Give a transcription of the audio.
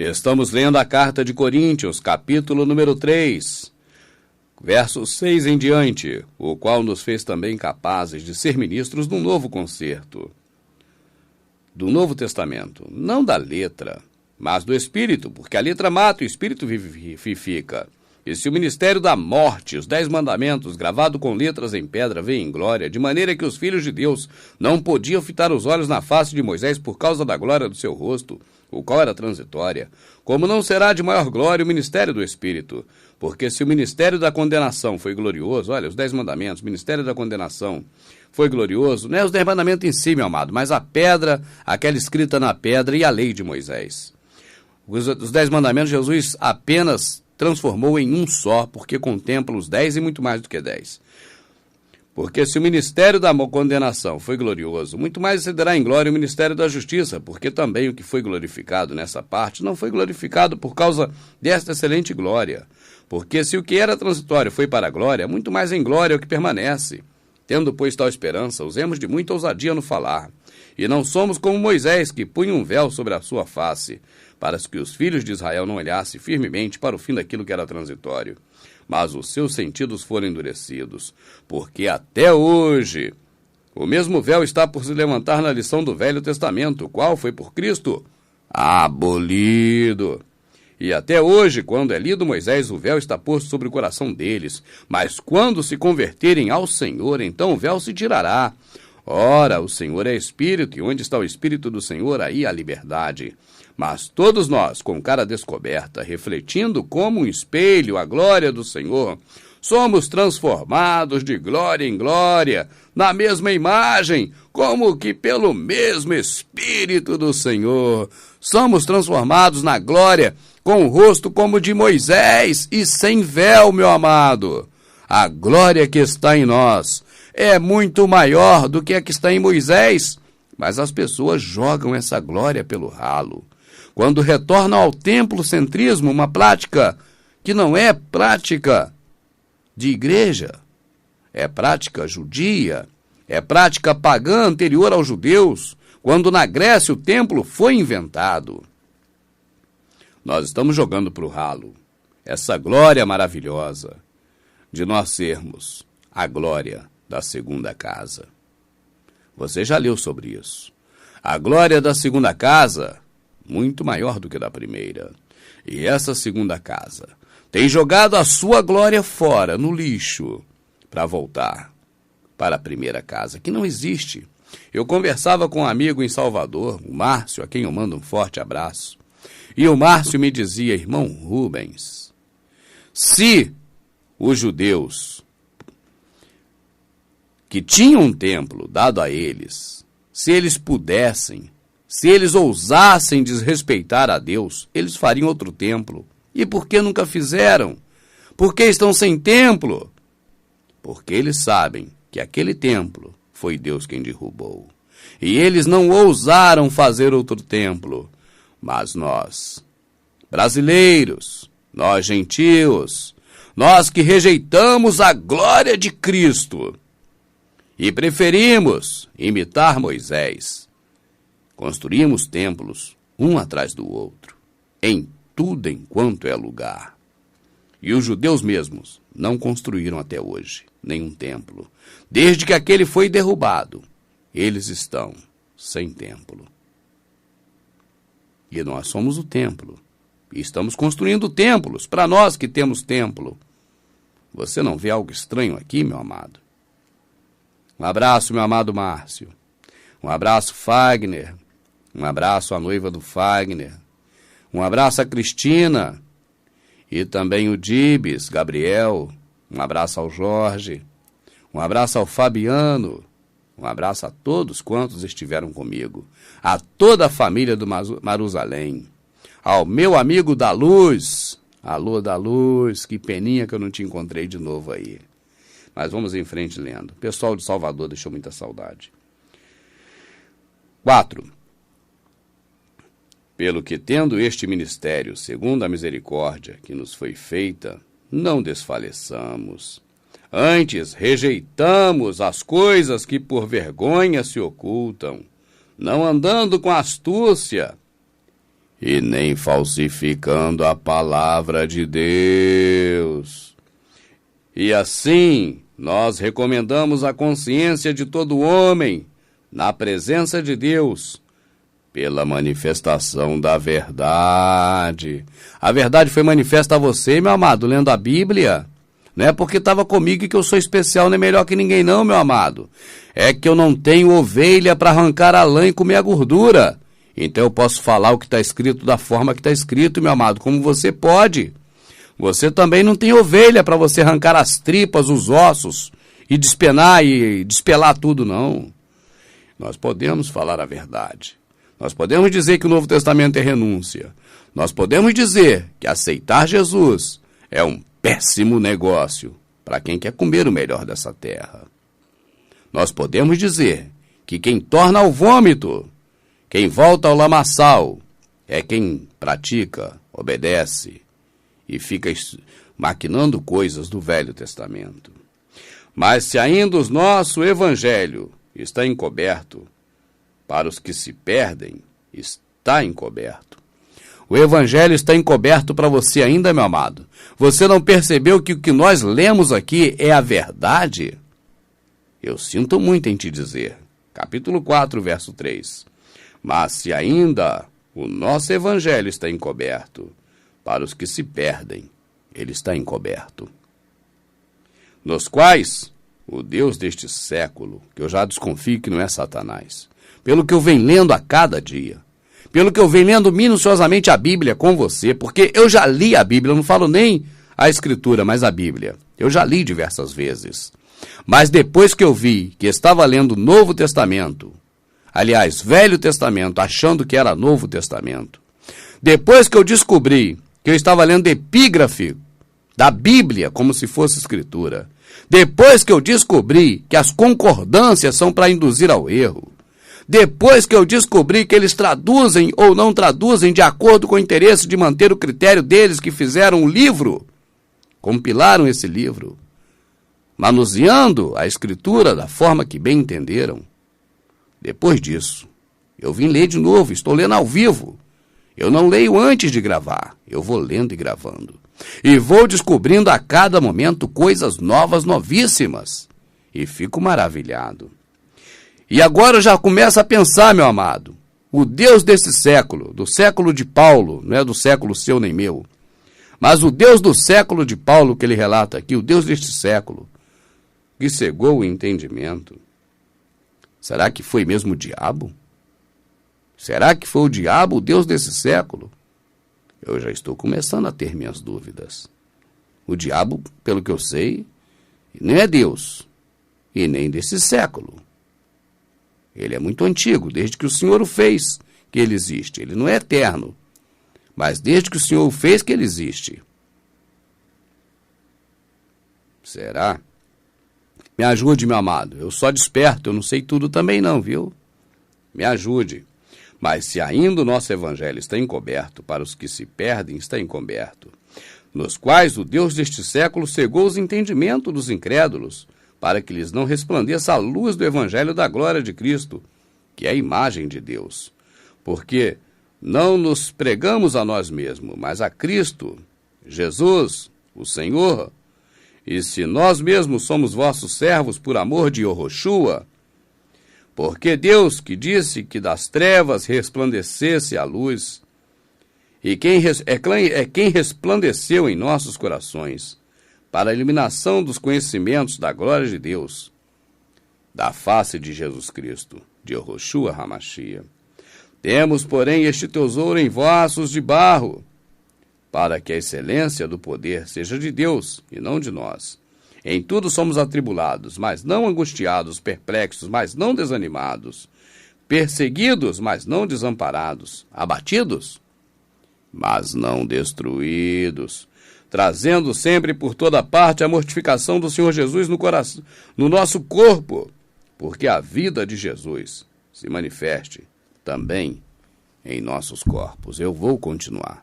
Estamos lendo a carta de Coríntios, capítulo número 3, versos 6 em diante, o qual nos fez também capazes de ser ministros de um novo concerto, do Novo Testamento, não da letra, mas do Espírito, porque a letra mata e o Espírito vivifica. E se o ministério da morte, os 10 mandamentos, gravado com letras em pedra, veio em glória, de maneira que os filhos de Deus não podiam fitar os olhos na face de Moisés por causa da glória do seu rosto, o qual era transitória, como não será de maior glória o ministério do Espírito? Porque se o ministério da condenação foi glorioso, olha, os 10 mandamentos, o ministério da condenação foi glorioso, não é os 10 mandamentos em si, meu amado, mas a pedra, aquela escrita na pedra e a lei de Moisés. Os 10 mandamentos, Jesus apenas transformou em um só, porque contempla os 10 e muito mais do que 10. Porque se o ministério da condenação foi glorioso, muito mais excederá em glória o ministério da justiça, porque também o que foi glorificado nessa parte não foi glorificado por causa desta excelente glória. Porque se o que era transitório foi para a glória, muito mais em glória é o que permanece. Tendo, pois, tal esperança, usemos de muita ousadia no falar. E não somos como Moisés, que punha um véu sobre a sua face, para que os filhos de Israel não olhassem firmemente para o fim daquilo que era transitório. Mas os seus sentidos foram endurecidos, porque até hoje o mesmo véu está por se levantar na lição do Velho Testamento, o qual foi por Cristo abolido. E até hoje, quando é lido Moisés, o véu está posto sobre o coração deles. Mas quando se converterem ao Senhor, então o véu se tirará. Ora, o Senhor é Espírito, e onde está o Espírito do Senhor, aí há liberdade. Mas todos nós, com cara descoberta, refletindo como um espelho a glória do Senhor, somos transformados de glória em glória, na mesma imagem, como que pelo mesmo Espírito do Senhor. Somos transformados na glória, com o rosto como de Moisés e sem véu, meu amado. A glória que está em nós é muito maior do que a que está em Moisés, mas as pessoas jogam essa glória pelo ralo. Quando retornam ao templocentrismo, uma prática que não é prática de igreja, é prática judia, é prática pagã anterior aos judeus, quando na Grécia o templo foi inventado. Nós estamos jogando para o ralo essa glória maravilhosa de nós sermos a glória da segunda casa. Você já leu sobre isso. A glória da segunda casa, muito maior do que da primeira. E essa segunda casa tem jogado a sua glória fora, no lixo, para voltar para a primeira casa, que não existe. Eu conversava com um amigo em Salvador, o Márcio, a quem eu mando um forte abraço. E o Márcio me dizia, irmão Rubens, se os judeus que tinham um templo dado a eles, se eles pudessem, se eles ousassem desrespeitar a Deus, eles fariam outro templo. E por que nunca fizeram? Por que estão sem templo? Porque eles sabem que aquele templo foi Deus quem derrubou. E eles não ousaram fazer outro templo. Mas nós, brasileiros, nós gentios, nós que rejeitamos a glória de Cristo e preferimos imitar Moisés, construímos templos um atrás do outro, em tudo enquanto é lugar. E os judeus mesmos não construíram até hoje nenhum templo. Desde que aquele foi derrubado, eles estão sem templo. E nós somos o templo. E estamos construindo templos para nós que temos templo. Você não vê algo estranho aqui, meu amado? Um abraço, meu amado Márcio. Um abraço, Fagner. Um abraço à noiva do Fagner. Um abraço a Cristina. E também o Dibes, Gabriel. Um abraço ao Jorge. Um abraço ao Fabiano. Um abraço a todos quantos estiveram comigo. A toda a família do Marusalém. Ao meu amigo da Luz. Alô, da Luz. Que peninha que eu não te encontrei de novo aí. Mas vamos em frente lendo. O pessoal de Salvador deixou muita saudade. 4. Pelo que, tendo este ministério, segundo a misericórdia que nos foi feita, não desfaleçamos. Antes, rejeitamos as coisas que por vergonha se ocultam, não andando com astúcia e nem falsificando a palavra de Deus. E assim, nós recomendamos a consciência de todo homem na presença de Deus, pela manifestação da verdade. A verdade foi manifesta a você, meu amado, lendo a Bíblia. Não é porque estava comigo que eu sou especial, nem melhor que ninguém não, meu amado. É que eu não tenho ovelha para arrancar a lã e comer a gordura. Então eu posso falar o que está escrito da forma que está escrito, meu amado, como você pode. Você também não tem ovelha para você arrancar as tripas, os ossos, e despenar e despelar tudo, não. Nós podemos falar a verdade. Nós podemos dizer que o Novo Testamento é renúncia. Nós podemos dizer que aceitar Jesus é um péssimo negócio para quem quer comer o melhor dessa terra. Nós podemos dizer que quem torna ao vômito, quem volta ao lamaçal, é quem pratica, obedece e fica maquinando coisas do Velho Testamento. Mas se ainda o nosso evangelho está encoberto, para os que se perdem, está encoberto. O evangelho está encoberto para você ainda, meu amado. Você não percebeu que o que nós lemos aqui é a verdade? Eu sinto muito em te dizer. Capítulo 4, verso 3. Mas se ainda o nosso evangelho está encoberto, para os que se perdem, ele está encoberto. Nos quais o Deus deste século, que eu já desconfio que não é Satanás, pelo que eu venho lendo a cada dia, pelo que eu venho lendo minuciosamente a Bíblia com você, porque eu já li a Bíblia, eu não falo nem a Escritura, mas a Bíblia. Eu já li diversas vezes. Mas depois que eu vi que estava lendo o Novo Testamento, aliás, Velho Testamento, achando que era Novo Testamento, depois que eu descobri que eu estava lendo epígrafe da Bíblia como se fosse Escritura, depois que eu descobri que as concordâncias são para induzir ao erro, depois que eu descobri que eles traduzem ou não traduzem de acordo com o interesse de manter o critério deles que fizeram o livro, compilaram esse livro, manuseando a Escritura da forma que bem entenderam. Depois disso, eu vim ler de novo, estou lendo ao vivo. Eu não leio antes de gravar, eu vou lendo e gravando. E vou descobrindo a cada momento coisas novas, novíssimas. E fico maravilhado. E agora eu já começo a pensar, meu amado, o Deus desse século, do século de Paulo, não é do século seu nem meu, mas o Deus do século de Paulo que ele relata aqui, o Deus deste século, que cegou o entendimento. Será que foi mesmo o diabo? Será que foi o diabo o Deus desse século? Eu já estou começando a ter minhas dúvidas. O diabo, pelo que eu sei, nem é Deus, e nem desse século. Ele é muito antigo, desde que o Senhor o fez, que ele existe. Ele não é eterno, mas desde que o Senhor o fez, que ele existe. Será? Me ajude, meu amado. Eu só desperto, eu não sei tudo também não, viu? Me ajude. Mas se ainda o nosso evangelho está encoberto, para os que se perdem está encoberto, nos quais o Deus deste século cegou os entendimentos dos incrédulos, para que lhes não resplandeça a luz do evangelho da glória de Cristo, que é a imagem de Deus. Porque não nos pregamos a nós mesmos, mas a Cristo, Jesus, o Senhor. E se nós mesmos somos vossos servos por amor de Yahushua, porque Deus que disse que das trevas resplandecesse a luz, e quem resplandeceu em nossos corações, para a eliminação dos conhecimentos da glória de Deus, da face de Jesus Cristo, de Yahushua Hamashia. Temos, porém, este tesouro em vasos de barro, para que a excelência do poder seja de Deus e não de nós. Em tudo somos atribulados, mas não angustiados, perplexos, mas não desanimados, perseguidos, mas não desamparados, abatidos, mas não destruídos, trazendo sempre por toda parte a mortificação do Senhor Jesus no coração, no nosso corpo, porque a vida de Jesus se manifeste também em nossos corpos. Eu vou continuar.